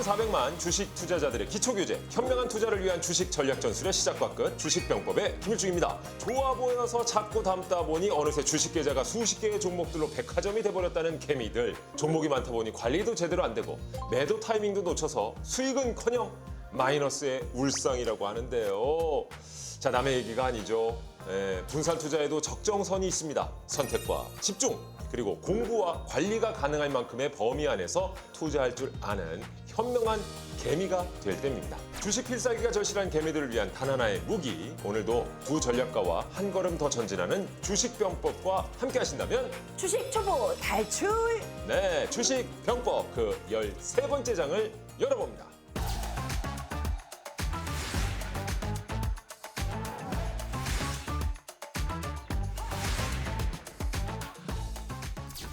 2,400만 주식 투자자들의 기초규제, 현명한 투자를 위한 주식 전략 전술의 시작과 끝, 주식병법의 김일중입니다. 좋아 보여서 자꾸 담다 보니 어느새 주식 계좌가 수십 개의 종목들로 백화점이 돼버렸다는 개미들. 종목이 많다 보니 관리도 제대로 안 되고 매도 타이밍도 놓쳐서 수익은커녕 마이너스의 울상이라고 하는데요. 자, 남의 얘기가 아니죠. 분산 투자에도 적정선이 있습니다. 선택과 집중, 그리고 공부와 관리가 가능할 만큼의 범위 안에서 투자할 줄 아는 현명한 개미가 될 때입니다. 주식 필살기가 절실한 개미들을 위한 단 하나의 무기, 오늘도 두 전략가와 한 걸음 더 전진하는 주식병법과 함께 하신다면 주식 초보 탈출! 네, 주식병법 그 13번째 장을 열어봅니다.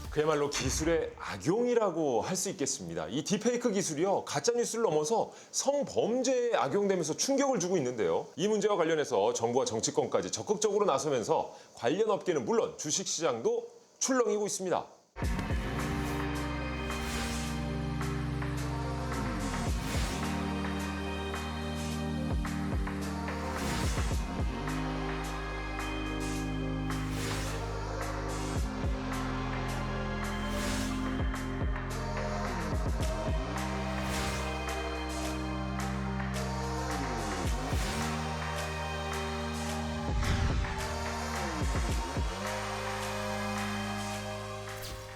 그야말로 기술의 악용이라고 할 수 있겠습니다. 이 딥페이크 기술이요, 가짜뉴스를 넘어서 성범죄에 악용되면서 충격을 주고 있는데요. 이 문제와 관련해서 정부와 정치권까지 적극적으로 나서면서 관련 업계는 물론 주식시장도 출렁이고 있습니다.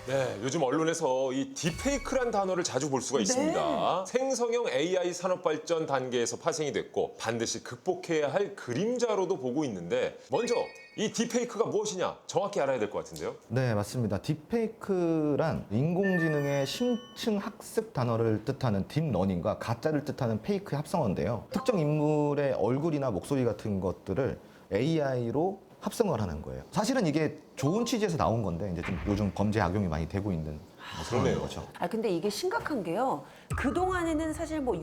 네, 요즘 언론에서 이 딥페이크란 단어를 자주 볼 수가 있습니다. 생성형 AI 산업 발전 단계에서 파생이 됐고 반드시 극복해야 할 그림자로도 보고 있는데, 먼저 이 딥페이크가 무엇이냐 정확히 알아야 될 것 같은데요. 네, 맞습니다. 딥페이크란 인공지능의 심층 학습 단어를 뜻하는 딥러닝과 가짜를 뜻하는 페이크의 합성어인데요. 특정 인물의 얼굴이나 목소리 같은 것들을 AI로 합성을 하는 거예요. 사실은 이게 좋은 취지에서 나온 건데 이제 좀 요즘 범죄 악용이 많이 되고 있는 그런 거죠. 근데 이게 심각한 게요. 그동안에는 사실 뭐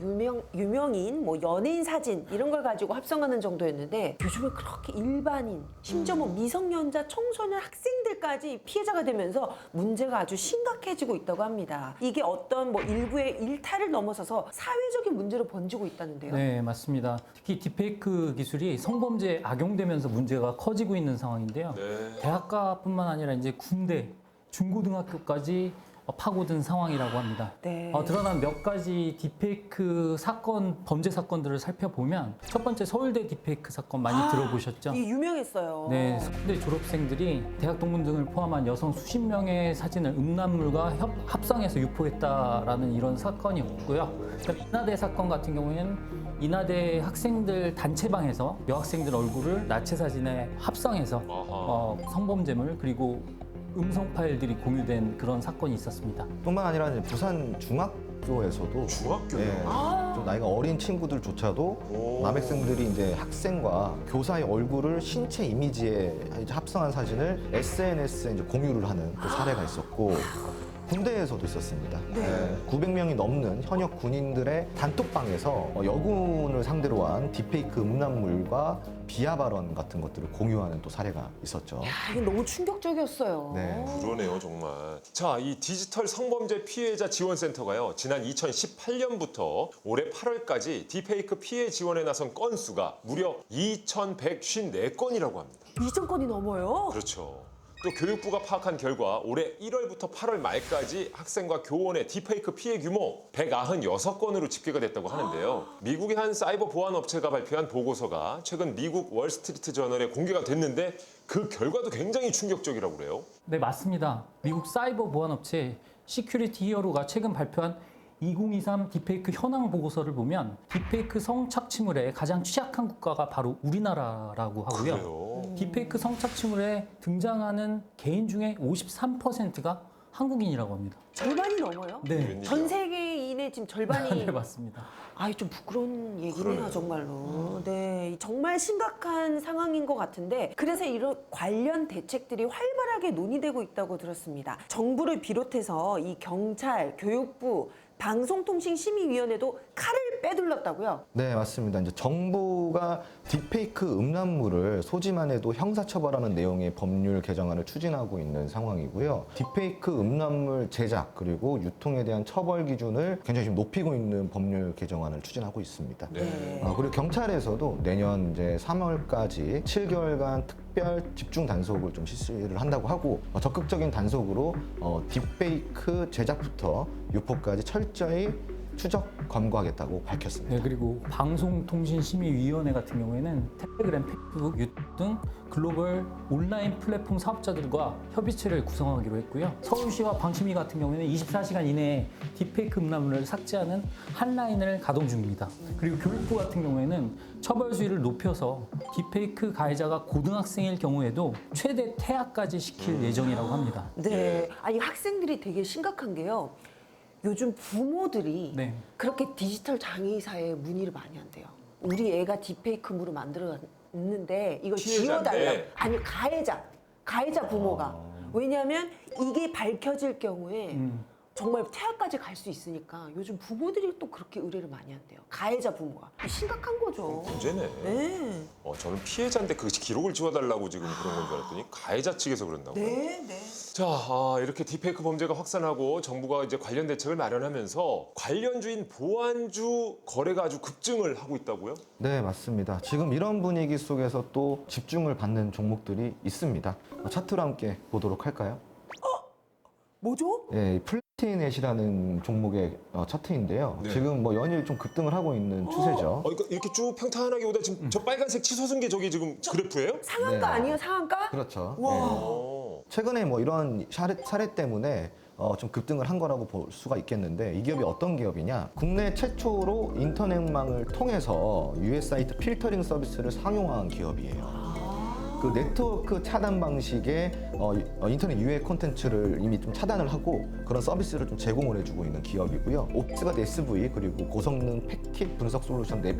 유명인, 뭐 연예인 사진 이런 걸 가지고 합성하는 정도였는데 요즘은 그렇게 일반인, 심지어 뭐 미성년자, 청소년, 학생들까지 피해자가 되면서 문제가 아주 심각해지고 있다고 합니다. 이게 어떤 뭐 일부의 일탈을 넘어서서 사회적인 문제로 번지고 있다는데요. 네, 맞습니다. 특히 딥페이크 기술이 성범죄에 악용되면서 문제가 커지고 있는 상황인데요. 대학가뿐만 아니라 이제 군대, 중고등학교까지 파고든 상황이라고 합니다. 드러난 몇 가지 딥페이크 사건, 범죄 사건들을 살펴보면 첫 번째 서울대 딥페이크 사건 많이 들어보셨죠? 이게 유명했어요. 네, 서울대 졸업생들이 대학 동문 등을 포함한 여성 수십 명의 사진을 음란물과 합성해서 유포했다라는 이런 사건이었고요. 인하대 사건 같은 경우에는 인하대 학생들 단체방에서 여학생들 얼굴을 나체 사진에 합성해서 성범죄물 그리고 음성 파일들이 공유된 그런 사건이 있었습니다. 뿐만 아니라 이제 부산 중학교에서도 중학교요? 좀 나이가 어린 친구들조차도 남학생들이 이제 학생과 교사의 얼굴을 신체 이미지에 이제 합성한 사진을 SNS에 이제 공유를 하는 또 사례가 있었고, 군대에서도 있었습니다. 900명이 넘는 현역 군인들의 단톡방에서 여군을 상대로 한 딥페이크 음란물과 비하 발언 같은 것들을 공유하는 또 사례가 있었죠. 이게 너무 충격적이었어요. 네. 그러네요, 정말. 자, 이 디지털 성범죄 피해자 지원센터가요, 지난 2018년부터 올해 8월까지 딥페이크 피해 지원에 나선 건수가 무려 2,154건이라고 합니다. 2,000건이 넘어요? 그렇죠. 또 교육부가 파악한 결과 올해 1월부터 8월 말까지 학생과 교원의 딥페이크 피해 규모 196건으로 집계가 됐다고 하는데요. 미국의 한 사이버 보안 업체가 발표한 보고서가 최근 미국 월스트리트 저널에 공개가 됐는데 그 결과도 굉장히 충격적이라고 그래요. 네, 맞습니다. 미국 사이버 보안 업체 시큐리티 히어로가 최근 발표한 2023 딥페이크 현황 보고서를 보면 딥페이크 성착취물에 가장 취약한 국가가 바로 우리나라라고 하고요. 그래요? 딥페이크 성착취물에 등장하는 개인 중에 53%가 한국인이라고 합니다. 절반이 넘어요? 네, 웬일이야. 전 세계인의 지금 절반이 네, 맞습니다. 좀 부끄러운 얘기네요, 그러네요. 정말로. 네, 정말 심각한 상황인 것 같은데, 그래서 이런 관련 대책들이 활발하게 논의되고 있다고 들었습니다. 정부를 비롯해서 이 경찰, 교육부, 방송통신심의위원회도 칼을 빼둘렀다고요? 네, 맞습니다. 이제 정부가 딥페이크 음란물을 소지만 해도 형사처벌하는 내용의 법률 개정안을 추진하고 있는 상황이고요. 딥페이크 음란물 제작 그리고 유통에 대한 처벌 기준을 굉장히 지금 높이고 있는 법률 개정안을 추진하고 있습니다. 네. 그리고 경찰에서도 내년 이제 3월까지 7개월간 특별 집중 단속을 좀 실시를 한다고 하고 적극적인 단속으로 딥페이크 제작부터 유포까지 철저히 추적 검거하겠다고 밝혔습니다. 네, 그리고 방송통신심의위원회 같은 경우에는 텔레그램, 페이스북, 유튜브 등 글로벌 온라인 플랫폼 사업자들과 협의체를 구성하기로 했고요. 서울시와 방심위 같은 경우에는 24시간 이내에 딥페이크 음란물을 삭제하는 한라인을 가동 중입니다. 그리고 교육부 같은 경우에는 처벌 수위를 높여서 딥페이크 가해자가 고등학생일 경우에도 최대 퇴학까지 시킬 예정이라고 합니다. 네. 아니 학생들이 되게 심각한 게요. 요즘 부모들이 네. 그렇게 디지털 장애사에 문의를 많이 한대요. 우리 애가 딥페이크물을 만들었는데 이걸 피해자인데. 지워달라고. 아니 가해자 부모가. 왜냐하면 이게 밝혀질 경우에 정말 퇴학까지 갈 수 있으니까 요즘 부모들이 또 그렇게 의뢰를 많이 한대요. 가해자 부모가. 심각한 거죠. 문제네. 네. 저는 피해자인데 그 기록을 지워달라고 지금 그런 건 줄 알았더니 가해자 측에서 그런다고요. 네, 네. 자, 이렇게 딥페이크 범죄가 확산하고 정부가 이제 관련 대책을 마련하면서 관련주인 보안주 거래가 아주 급증을 하고 있다고요? 네, 맞습니다. 지금 이런 분위기 속에서 또 집중을 받는 종목들이 있습니다. 차트로 함께 보도록 할까요? 뭐죠? 예, 이 플래티넷이라는 종목의 차트인데요. 네. 지금 뭐 연일 좀 급등을 하고 있는 추세죠. 그러니까 이렇게 쭉 평탄하게 오다 지금 저 빨간색 치솟은 게 저기 지금 그래프예요? 상한가 네. 아니에요? 상한가? 그렇죠. 와. 어. 최근에 뭐 이런 사례 때문에 좀 급등을 한 거라고 볼 수가 있겠는데 이 기업이 어떤 기업이냐? 국내 최초로 인터넷망을 통해서 US 사이트 필터링 서비스를 상용화한 기업이에요. 그 네트워크 차단 방식의 인터넷 유해 콘텐츠를 이미 좀 차단을 하고 그런 서비스를 좀 제공을 해주고 있는 기업이고요. 옵스가드 SV 그리고 고성능 패킷 분석 솔루션 랩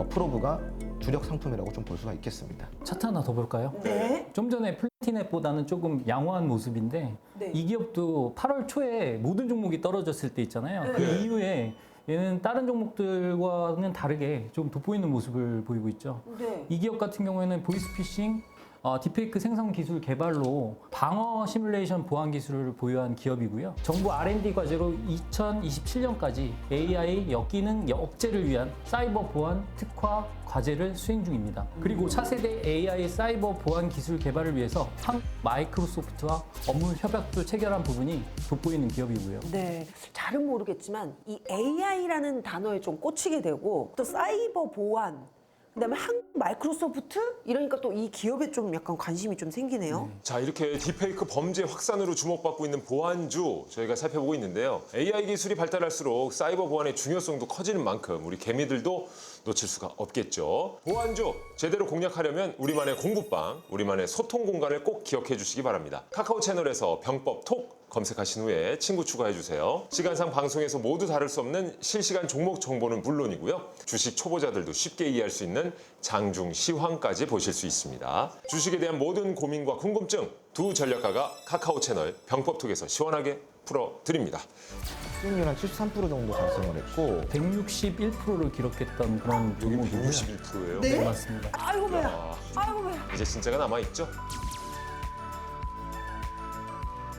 프로브가 주력 상품이라고 좀 볼 수가 있겠습니다. 차트 하나 더 볼까요? 네. 좀 전에 플래티넷보다는 조금 양호한 모습인데 네. 이 기업도 8월 초에 모든 종목이 떨어졌을 때 있잖아요. 그 네. 이후에 얘는 다른 종목들과는 다르게 좀 돋보이는 모습을 보이고 있죠. 네. 이 기업 같은 경우에는 보이스피싱, 딥페이크 생성 기술 개발로 방어 시뮬레이션 보안 기술을 보유한 기업이고요. 정부 R&D 과제로 2027년까지 AI 역기능 억제를 위한 사이버 보안 특화 과제를 수행 중입니다. 그리고 차세대 AI 사이버 보안 기술 개발을 위해서 마이크로소프트와 업무 협약도 체결한 부분이 돋보이는 기업이고요. 네, 잘은 모르겠지만 이 AI라는 단어에 좀 꽂히게 되고 또 사이버 보안, 그다음에 한국 마이크로소프트 이러니까 또 이 기업에 좀 약간 관심이 좀 생기네요. 자, 이렇게 딥페이크 범죄 확산으로 주목받고 있는 보안주 저희가 살펴보고 있는데요. AI 기술이 발달할수록 사이버 보안의 중요성도 커지는 만큼 우리 개미들도 놓칠 수가 없겠죠. 보안주 제대로 공략하려면 우리만의 공부방, 우리만의 소통 공간을 꼭 기억해 주시기 바랍니다. 카카오 채널에서 병법 톡 검색하신 후에 친구 추가해 주세요. 시간상 방송에서 모두 다룰 수 없는 실시간 종목 정보는 물론이고요. 주식 초보자들도 쉽게 이해할 수 있는 장중 시황까지 보실 수 있습니다. 주식에 대한 모든 고민과 궁금증 두 전략가가 카카오 채널 병법톡에서 시원하게 풀어드립니다. 수익률 한 73% 정도 달성을 했고 161%를 기록했던 그런 여기 종목이고요. 161%예요. 네, 맞습니다. 아이고 배야, 아이고 배야. 이제 진짜가 남아있죠?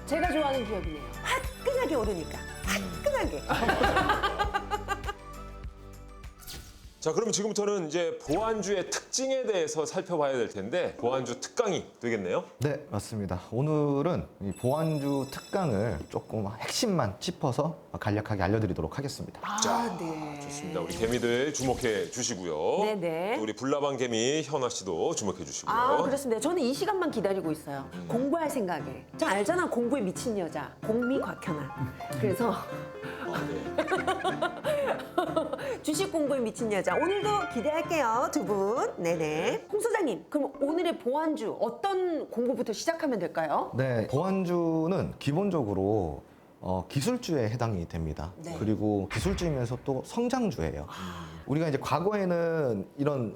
제가 좋아하는 기업이네요. 화끈하게 오르니까 화끈하게. 자, 그럼 지금부터는 이제 보안주의 특징에 대해서 살펴봐야 될 텐데 보안주 특강이 되겠네요. 네, 맞습니다. 오늘은 이 보안주 특강을 조금 핵심만 짚어서 간략하게 알려드리도록 하겠습니다. 아, 네. 좋습니다. 우리 개미들 주목해 주시고요. 네네. 또 우리 불나방 개미 현아 씨도 주목해 주시고요. 아, 그렇습니다. 저는 이 시간만 기다리고 있어요. 공부할 생각에. 저 알잖아, 공부에 미친 여자. 공미 곽현아. 그래서 주식 공부에 미친 여자. 오늘도 기대할게요, 두 분. 네네. 홍 소장님, 그럼 오늘의 보안주 어떤 공부부터 시작하면 될까요? 네, 보안주는 기본적으로 기술주에 해당이 됩니다. 네. 그리고 기술주이면서 또 성장주예요. 우리가 이제 과거에는 이런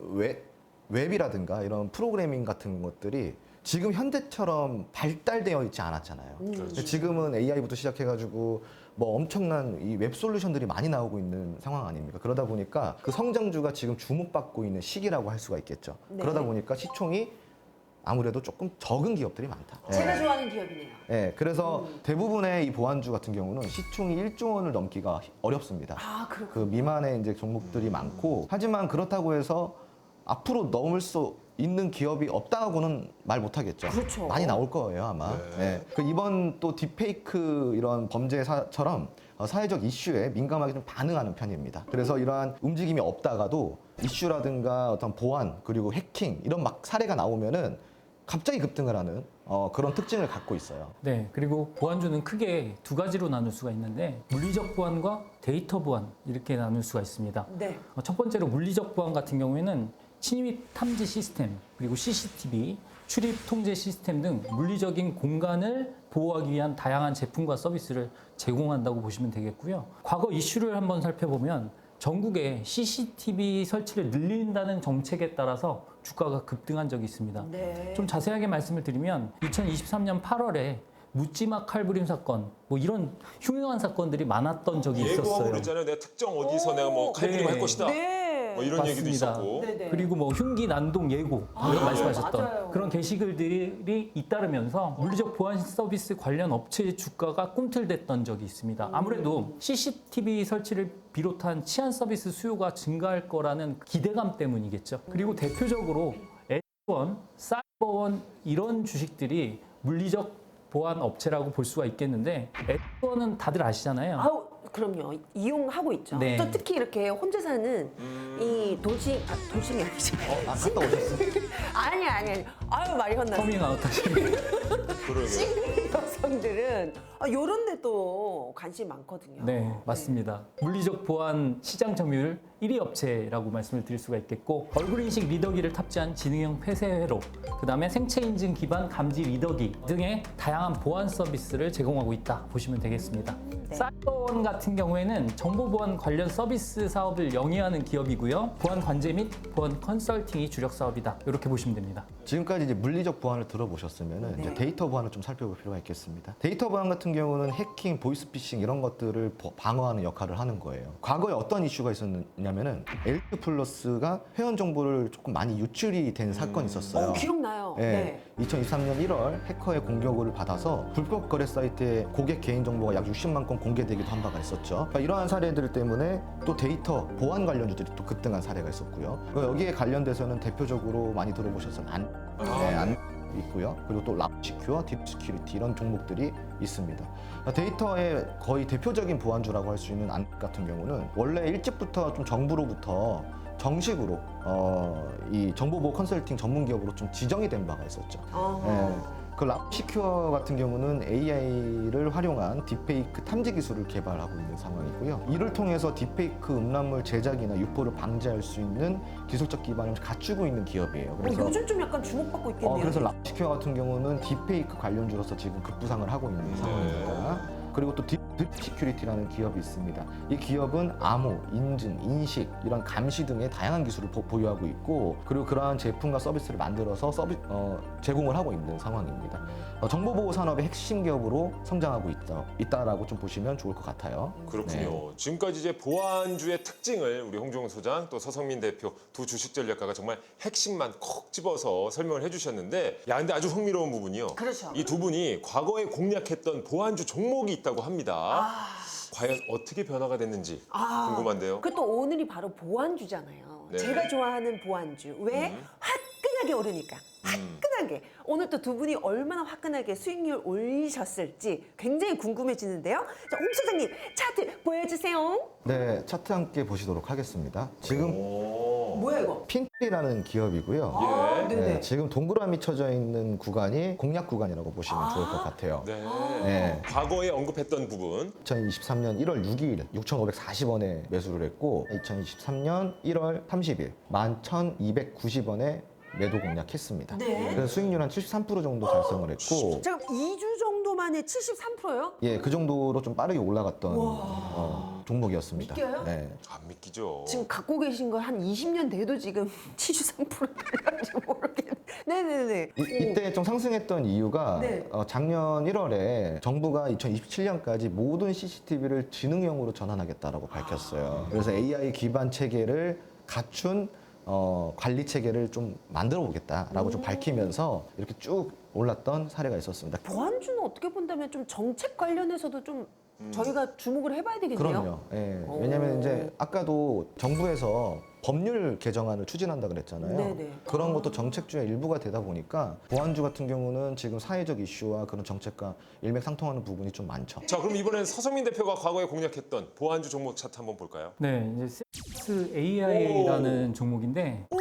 웹이라든가 이런 프로그래밍 같은 것들이 지금 현대처럼 발달되어 있지 않았잖아요. 근데 지금은 AI부터 시작해가지고 뭐 엄청난 이 웹 솔루션들이 많이 나오고 있는 상황 아닙니까? 그러다 보니까 그 성장주가 지금 주목받고 있는 시기라고 할 수가 있겠죠. 네. 그러다 보니까 시총이 아무래도 조금 적은 기업들이 많다. 제가 좋아하는 기업이네요. 예, 그래서 대부분의 이 보안주 같은 경우는 시총이 1조 원을 넘기가 어렵습니다. 아, 그 그렇군요. 미만의 이제 종목들이 많고, 하지만 그렇다고 해서 앞으로 넘을 수 있는 기업이 없다고는 말 못하겠죠. 그렇죠. 많이 나올 거예요 아마. 예. 그 이번 또 딥페이크 이런 범죄사처럼 사회적 이슈에 민감하게 좀 반응하는 편입니다. 그래서 이러한 움직임이 없다가도 이슈라든가 어떤 보안 그리고 해킹 이런 막 사례가 나오면은 갑자기 급등을 하는 그런 특징을 갖고 있어요. 네, 그리고 보안주는 크게 두 가지로 나눌 수가 있는데 물리적 보안과 데이터 보안 이렇게 나눌 수가 있습니다. 네. 첫 번째로 물리적 보안 같은 경우에는 침입 탐지 시스템, 그리고 CCTV, 출입 통제 시스템 등 물리적인 공간을 보호하기 위한 다양한 제품과 서비스를 제공한다고 보시면 되겠고요. 과거 이슈를 한번 살펴보면 전국에 CCTV 설치를 늘린다는 정책에 따라서 주가가 급등한 적이 있습니다. 네. 좀 자세하게 말씀을 드리면 2023년 8월에 묻지마 칼부림 사건, 뭐 이런 흉흉한 사건들이 많았던 적이 예고하고 있었어요. 그랬잖아요. 내가 특정 어디서 내가 뭐 칼부림 네. 할 것이다. 네. 뭐 이런 얘기도 맞습니다. 있었고. 네네. 그리고 뭐 흉기 난동 예고 이런 말씀하셨던 맞아요. 그런 게시글들이 잇따르면서 물리적 보안 서비스 관련 업체의 주가가 꿈틀댔던 적이 있습니다. 아무래도 CCTV 설치를 비롯한 치안 서비스 수요가 증가할 거라는 기대감 때문이겠죠. 그리고 대표적으로 S1, 사이버원 이런 주식들이 물리적 보안 업체라고 볼 수가 있겠는데 S1은 다들 아시잖아요. 아우, 그럼요. 이용하고 있죠. 네. 또 특히 이렇게 혼자 사는 이 도심이 아니죠. 갔다 오셨어요? 아니. 아유, 말이 혼났어. 커밍아웃 하시는 그러게. 싱글 여성들은 요런 데도 관심이 많거든요. 네, 맞습니다. 물리적 보안 시장 점유율 1위 업체라고 말씀을 드릴 수가 있겠고, 얼굴 인식 리더기를 탑재한 지능형 폐쇄회로, 그다음에 생체 인증 기반 감지 리더기 등의 다양한 보안 서비스를 제공하고 있다 보시면 되겠습니다. 네. 사이버원 같은 경우에는 정보 보안 관련 서비스 사업을 영위하는 기업이고요. 보안 관제 및 보안 컨설팅이 주력 사업이다. 이렇게 보시면 됩니다. 지금까지 이제 물리적 보안을 들어보셨으면은 이제 데이터 보안을 좀 살펴볼 필요가 있겠습니다. 데이터 보안 같은 경우는 해킹, 보이스피싱 이런 것들을 방어하는 역할을 하는 거예요. 과거에 어떤 이슈가 있었냐면은 엘트 플러스가 회원 정보를 조금 많이 유출이 된 사건이 있었어요. 기억나요. 네. 2023년 1월 해커의 공격을 받아서 불법 거래 사이트에 고객 개인 정보가 약 60만 건 공개되기도 한 바가 있었죠. 그러니까 이러한 사례들 때문에 또 데이터 보안 관련주들이 또 급등한 사례가 있었고요. 그리고 여기에 관련돼서는 대표적으로 많이 들어보셔서 안 있고요. 그리고 또 랍시큐어, 딥시큐리티 이런 종목들이 있습니다. 그러니까 데이터의 거의 대표적인 보안주라고 할 수 있는 안 같은 경우는 원래 일찍부터 좀 정부로부터 정식으로 이 정보보호 컨설팅 전문 기업으로 좀 지정이 된 바가 있었죠. 그 랍시큐어 같은 경우는 AI를 활용한 딥페이크 탐지 기술을 개발하고 있는 상황이고요. 이를 통해서 딥페이크 음란물 제작이나 유포를 방지할 수 있는 기술적 기반을 갖추고 있는 기업이에요. 요즘 좀 약간 주목받고 있겠네요. 그래서 랍시큐어 같은 경우는 딥페이크 관련주로서 지금 급부상을 하고 있는 상황입니다. 그리고 또 딥시큐리티라는 기업이 있습니다. 이 기업은 암호, 인증, 인식 이런 감시 등의 다양한 기술을 보유하고 있고, 그리고 그러한 제품과 서비스를 만들어서 제공을 하고 있는 상황입니다. 정보보호 산업의 핵심 기업으로 성장하고 있다라고 좀 보시면 좋을 것 같아요. 그렇군요. 지금까지 이제 보안주의 특징을 우리 홍종훈 소장 또 서성민 대표 두 주식 전략가가 정말 핵심만 콕 집어서 설명을 해주셨는데, 야 근데 아주 흥미로운 부분이요. 그렇죠. 이 두 분이 과거에 공략했던 보안주 종목이 있다고 합니다. 과연 어떻게 변화가 됐는지 궁금한데요. 그또 오늘이 바로 보안주잖아요. 네. 제가 좋아하는 보안주. 왜? 화끈하게 오르니까. 화끈하게. 오늘 또 두 분이 얼마나 화끈하게 수익률 올리셨을지 굉장히 궁금해지는데요. 자, 홍 소장님 차트 보여주세요. 네, 차트 함께 보시도록 하겠습니다. 지금 뭐야 이거? 핀트리라는 기업이고요. 예. 네네. 지금 동그라미 쳐져 있는 구간이 공략 구간이라고 보시면 좋을 것 같아요. 네. 네. 과거에 언급했던 부분. 2023년 1월 6일 6,540원에 매수를 했고, 2023년 1월 30일 11,290원에 매도 공략했습니다. 네. 그래서 수익률 한 73% 정도 달성을 했고, 잠깐 2주 정도 만에 73%요? 예, 그 정도로 좀 빠르게 올라갔던 종목이었습니다. 믿겨요? 네. 안 믿기죠. 지금 갖고 계신 거 한 20년 돼도 지금 73% 될지 모르겠는데. 네네네. 이때 좀 상승했던 이유가 네. 작년 1월에 정부가 2027년까지 모든 CCTV를 지능형으로 전환하겠다라고 밝혔어요. 그래서 AI 기반 체계를 갖춘 관리 체계를 좀 만들어 보겠다라고 좀 밝히면서 이렇게 쭉 올랐던 사례가 있었습니다. 보안주는 어떻게 본다면 좀 정책 관련해서도 좀 저희가 주목을 해봐야 되겠네요. 그럼요. 예. 왜냐면 이제 아까도 정부에서 법률 개정안을 추진한다 그랬잖아요. 네네. 그런 것도 정책주의 일부가 되다 보니까 보안주 같은 경우는 지금 사회적 이슈와 그런 정책과 일맥상통하는 부분이 좀 많죠. 자, 그럼 이번엔 서성민 대표가 과거에 공략했던 보안주 종목 차트 한번 볼까요? 네, 이제 CS AI라는 종목인데 오,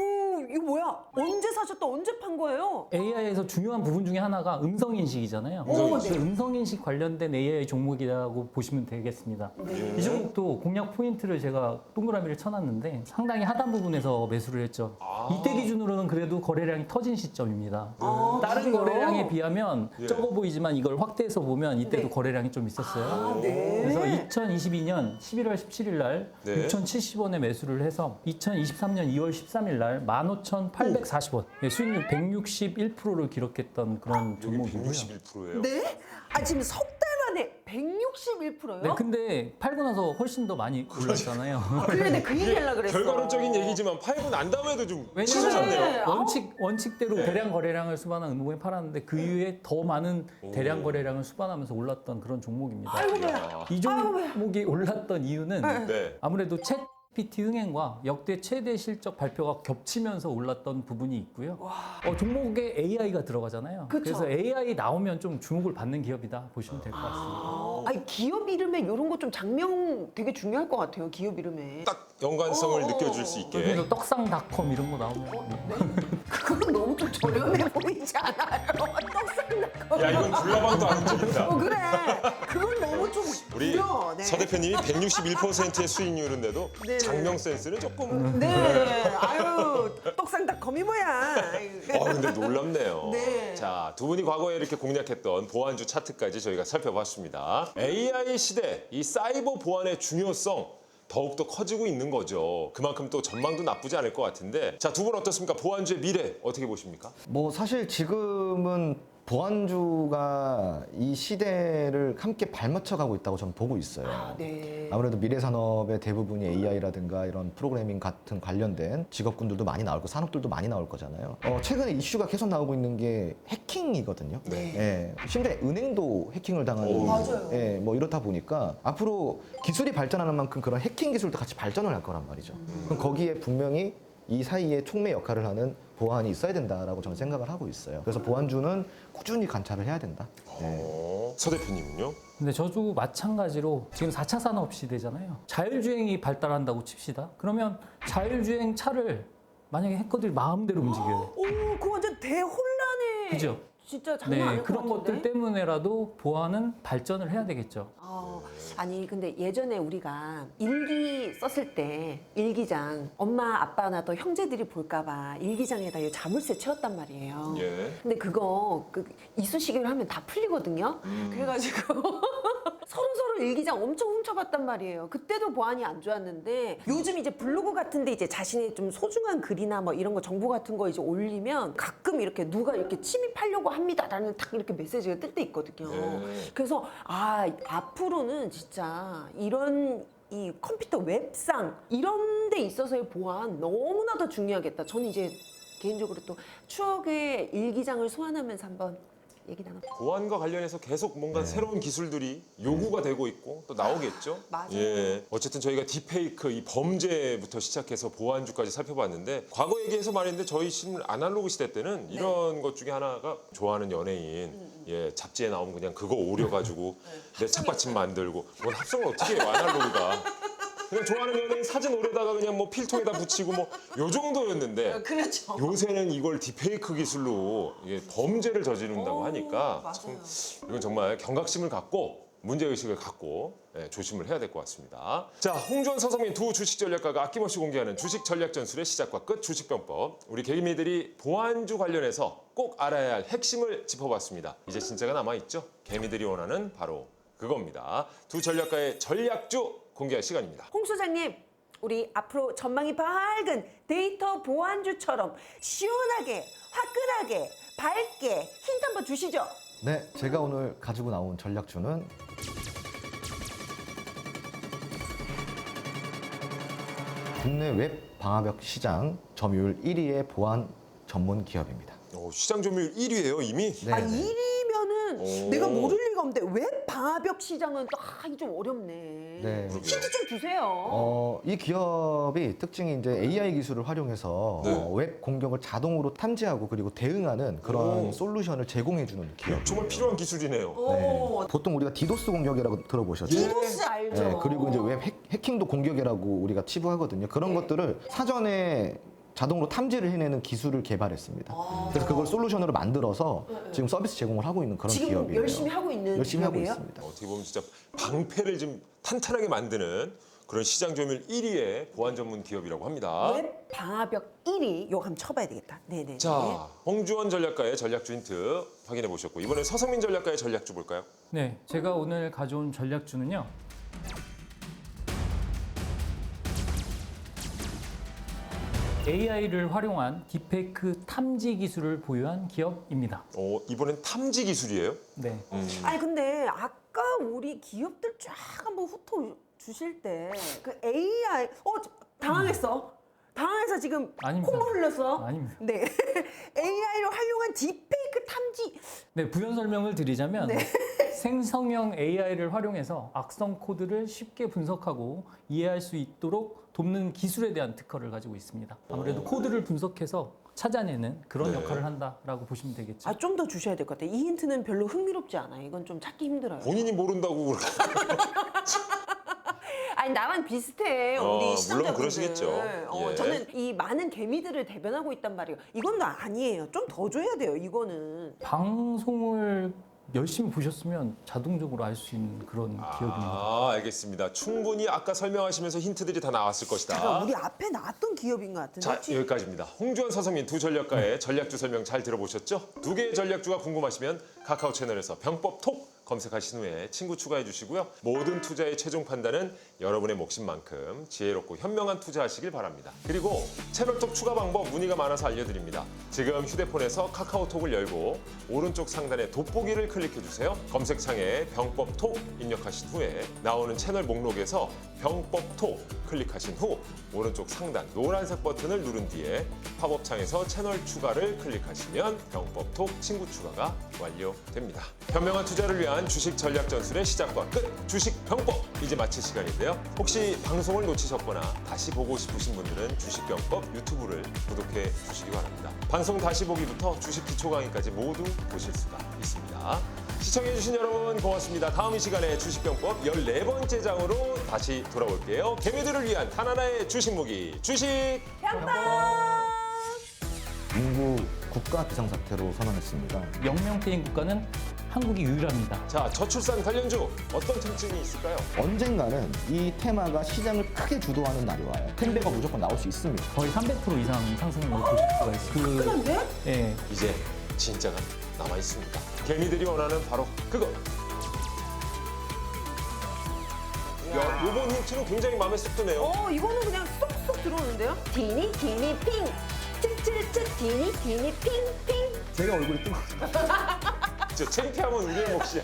이거 뭐야? 언제 사셨다? 언제 판 거예요? AI에서 중요한 부분 중에 하나가 음성 인식이잖아요. 오, 그 네. 음성 인식 관련된 AI 종목이라고 보시면 되겠습니다. 네. 이 종목도 공략 포인트를 제가 동그라미를 쳐놨는데 상당히 하단 부분에서 매수를 했죠. 이때 기준으로는 그래도 거래량이 터진 시점입니다. 다른 그래요? 거래량에 비하면 예. 적어 보이지만 이걸 확대해서 보면 이때도 네. 거래량이 좀 있었어요. 아, 네. 그래서 2022년 11월 17일 날 네. 6,070원에 매수를 해서 2023년 2월 13일 날 15,840원, 수익률 161%를 기록했던 그런 여기 종목이고요. 161%예요. 네? 아, 지금 석 달 만에 161%요? 네, 근데 팔고 나서 훨씬 더 많이 올랐잖아요. 그래, 그 얘기 하려고 그랬어. 결과론적인 얘기지만 팔고 난 다음에도 좀 네. 치솟았네요. 원칙대로 대량 거래량을 수반한 음봉에 팔았는데 그 이후에 더 많은 대량 거래량을 수반하면서 올랐던 그런 종목입니다. 아이고, 뭐야. 이야. 이 종목이 올랐던 이유는 네. 아무래도 챗 GPT 흥행과 역대 최대 실적 발표가 겹치면서 올랐던 부분이 있고요. 종목에 AI가 들어가잖아요. 그쵸. 그래서 AI 나오면 좀 주목을 받는 기업이다 보시면 될 것 같습니다. 아니, 기업 이름에 이런 거 좀 장명 되게 중요할 것 같아요. 기업 이름에. 딱 연관성을 느껴줄 수 있게. 그래서 떡상닷컴 이런 거 나오면 그건 너무 좀 저렴해 보이지 않아요? 떡상나고. 야, 이건 불나방도 안 움직인다. 그래. 그건 너무 좀 우리 길어. 네. 서 대표님이 161%의 수익률인데도 네. 장명 센스는 조금. 네. 아유, 떡상닷컴이 뭐야. 근데 놀랍네요. 네. 자, 두 분이 과거에 이렇게 공략했던 보안주 차트까지 저희가 살펴봤습니다. AI 시대, 이 사이버 보안의 중요성 더욱더 커지고 있는 거죠. 그만큼 또 전망도 나쁘지 않을 것 같은데. 자, 두 분 어떻습니까? 보안주의 미래 어떻게 보십니까? 뭐 사실 지금은 보안주가 이 시대를 함께 발맞춰 가고 있다고 저는 보고 있어요. 네. 아무래도 미래 산업의 대부분이 AI라든가 이런 프로그래밍 같은 관련된 직업군들도 많이 나올 거, 산업들도 많이 나올 거잖아요. 최근에 이슈가 계속 나오고 있는 게 해킹이거든요. 네. 예, 심지어 은행도 해킹을 당하는. 맞아요. 예, 뭐 이렇다 보니까 앞으로 기술이 발전하는 만큼 그런 해킹 기술도 같이 발전을 할 거란 말이죠. 그럼 거기에 분명히 이 사이에 촉매 역할을 하는 보안이 있어야 된다라고 저는 생각을 하고 있어요. 그래서 보안주는 꾸준히 관찰을 해야 된다. 예. 서 대표님은요? 근데 저도 마찬가지로 지금 4차 산업 시대잖아요. 자율주행이 발달한다고 칩시다. 그러면 자율주행 차를 만약에 해커들이 마음대로 움직여요. 오, 그 완전 대혼란의. 그죠? 진짜 장난 아닐 것 그런 같은데? 것들 때문에라도 보안은 발전을 해야 되겠죠. 아니 근데 예전에 우리가 일기 썼을 때 일기장 엄마 아빠나 또 형제들이 볼까봐 일기장에다 이 자물쇠 채웠단 말이에요. 예. 근데 그거 이쑤시개로 하면 다 풀리거든요. 그래가지고 서로 일기장 엄청 훔쳐갔단 말이에요. 그때도 보안이 안 좋았는데 요즘 이제 블로그 같은데 이제 자신의 좀 소중한 글이나 뭐 이런 거 정보 같은 거 이제 올리면 가끔 이렇게 누가 이렇게 침입하려고 합니다라는 딱 이렇게 메시지가 뜰 때 있거든요. 네. 그래서 앞으로는 진짜 이런 이 컴퓨터 웹상 이런 데 있어서의 보안 너무나 더 중요하겠다. 저는 이제 개인적으로 또 추억의 일기장을 소환하면서 한번 얘기 나눠볼게요. 보안과 관련해서 계속 뭔가 새로운 기술들이 요구가 되고 있고 또 나오겠죠. 맞아요. 예. 어쨌든 저희가 딥페이크 이 범죄부터 시작해서 보안주까지 살펴봤는데 과거 얘기해서 말인데 저희 실물 아날로그 시대 때는 이런 것 중에 하나가 좋아하는 연예인 예 잡지에 나오면 그냥 그거 오려가지고 내 착받침 만들고 뭘 합성을 어떻게 해요 아날로그가. 그냥 좋아하는 연예인 사진 오려다가 그냥 뭐 필통에다 붙이고 뭐 요 정도였는데 그렇죠. 요새는 이걸 딥페이크 기술로 이게 범죄를 저지른다고 하니까 참 이건 정말 경각심을 갖고 문제의식을 갖고 예, 조심을 해야 될 것 같습니다. 자, 홍주원, 서성민 두 주식 전략가가 아낌없이 공개하는 주식 전략 전술의 시작과 끝 주식병법. 우리 개미들이 보안주 관련해서 꼭 알아야 할 핵심을 짚어봤습니다. 이제 진짜가 남아있죠? 개미들이 원하는 바로 그겁니다. 두 전략가의 전략주 공개할 시간입니다. 홍 소장님 우리 앞으로 전망이 밝은 데이터 보안주처럼 시원하게, 화끈하게, 밝게 힌트 한번 주시죠. 네, 제가 오늘 가지고 나온 전략주는 국내 웹 방화벽 시장 점유율 1위의 보안 전문 기업입니다. 시장 점유율 1위예요 이미? 네, 아, 네. 1위면은 오. 내가 모를 리가 없는데 웹 방화벽 시장은 또 이게 좀 어렵네. 네. 힌트 좀 주세요. 이 기업이 특징이 이제 AI 기술을 활용해서 네. 웹 공격을 자동으로 탐지하고 그리고 대응하는 그런 오. 솔루션을 제공해주는 기업. 정말 필요한 기술이네요. 오, 보통 우리가 디도스 공격이라고 들어보셨죠? 디도스 알죠? 네, 그리고 이제 웹 해킹도 공격이라고 우리가 치부하거든요. 그런 네. 것들을 사전에 자동으로 탐지를 해내는 기술을 개발했습니다. 그래서 그걸 솔루션으로 만들어서 지금 서비스 제공을 하고 있는 그런 지금 기업이에요. 열심히 하고 있는 열심히 하고 기업이에요? 있습니다. 어떻게 보면 진짜 방패를 좀 탄탄하게 만드는 그런 시장 점유율 1위의 보안 전문 기업이라고 합니다. 웹 방화벽 1위 요거 한번 쳐봐야 되겠다. 네네. 자, 홍주원 전략가의 전략주 힌트 확인해 보셨고 이번엔 서성민 전략가의 전략주 볼까요? 네, 제가 오늘 가져온 전략주는요. AI를 활용한 딥페이크 탐지 기술을 보유한 기업입니다. 이번엔 탐지 기술이에요? 네. 아니 근데 아까 우리 기업들 쫙 한번 훑어 주실 때 그 AI 당황했어. 당황해서 지금 아닙니다. 콧물 흘렸어. 아닙니다. 네. AI를 활용한 딥페이크 탐지. 네, 부연 설명을 드리자면 생성형 AI를 활용해서 악성 코드를 쉽게 분석하고 이해할 수 있도록 돕는 기술에 대한 특허를 가지고 있습니다. 아무래도 코드를 분석해서 찾아내는 그런 네. 역할을 한다라고 보시면 되겠죠. 아 좀 더 주셔야 될 것 같아요. 이 힌트는 별로 흥미롭지 않아요. 이건 좀 찾기 힘들어요. 본인이 모른다고 그렇게. 아니 나만 비슷해 우리 물론 시청자분들. 그러시겠죠. 예. 저는 이 많은 개미들을 대변하고 있단 말이에요. 이건 나 아니에요. 좀 더 줘야 돼요. 이거는. 방송을 열심히 보셨으면 자동적으로 알 수 있는 그런 기업입니다. 알겠습니다. 충분히 아까 설명하시면서 힌트들이 다 나왔을 잠깐 것이다. 우리 앞에 나왔던 기업인 것 같은데. 자, 혹시- 여기까지입니다. 홍주원, 서성민 두 전략가의 전략주 설명 잘 들어보셨죠? 두 개의 전략주가 궁금하시면 카카오 채널에서 병법톡 검색하신 후에 친구 추가해 주시고요. 모든 투자의 최종 판단은 여러분의 몫인만큼 지혜롭고 현명한 투자하시길 바랍니다. 그리고 채널톡 추가 방법 문의가 많아서 알려드립니다. 지금 휴대폰에서 카카오톡을 열고 오른쪽 상단에 돋보기를 클릭해 주세요. 검색창에 병법톡 입력하신 후에 나오는 채널 목록에서 병법톡 클릭하신 후 오른쪽 상단 노란색 버튼을 누른 뒤에 팝업 창에서 채널 추가를 클릭하시면 병법톡 친구 추가가 완료됩니다. 현명한 투자를 위한 주식 전략 전술의 시작과 끝 주식 병법 이제 마칠 시간인데요. 혹시 방송을 놓치셨거나 다시 보고 싶으신 분들은 주식 병법 유튜브를 구독해 주시기 바랍니다. 방송 다시 보기부터 주식 기초 강의까지 모두 보실 수가 있습니다. 시청해주신 여러분 고맙습니다. 다음 이 시간에 주식병법 14번째 장으로 다시 돌아올게요. 개미들을 위한 단 하나의 주식 무기, 주식! 인구 국가 비상사태로 선언했습니다. 영명태인 국가는 한국이 유일합니다. 자, 저출산 관련주 어떤 특징이 있을까요? 언젠가는 이 테마가 시장을 크게 주도하는 날이 와요. 텐베가 무조건 나올 수 있습니다. 거의 300% 이상 상승을 보실 수가 있습니다. 그런데? 예, 이제 진짜가 남아 있습니다. 개미들이 원하는 바로 그거. 야, 요번 힌트는 굉장히 마음에 쏙 드네요. 이거는 그냥 쏙쏙 들어오는데요? 디니 디니 핑. 츠츠츠 디니 디니 핑핑. 제가 얼굴이 뜨거워요. 저 창피하면 우리의 몫이야.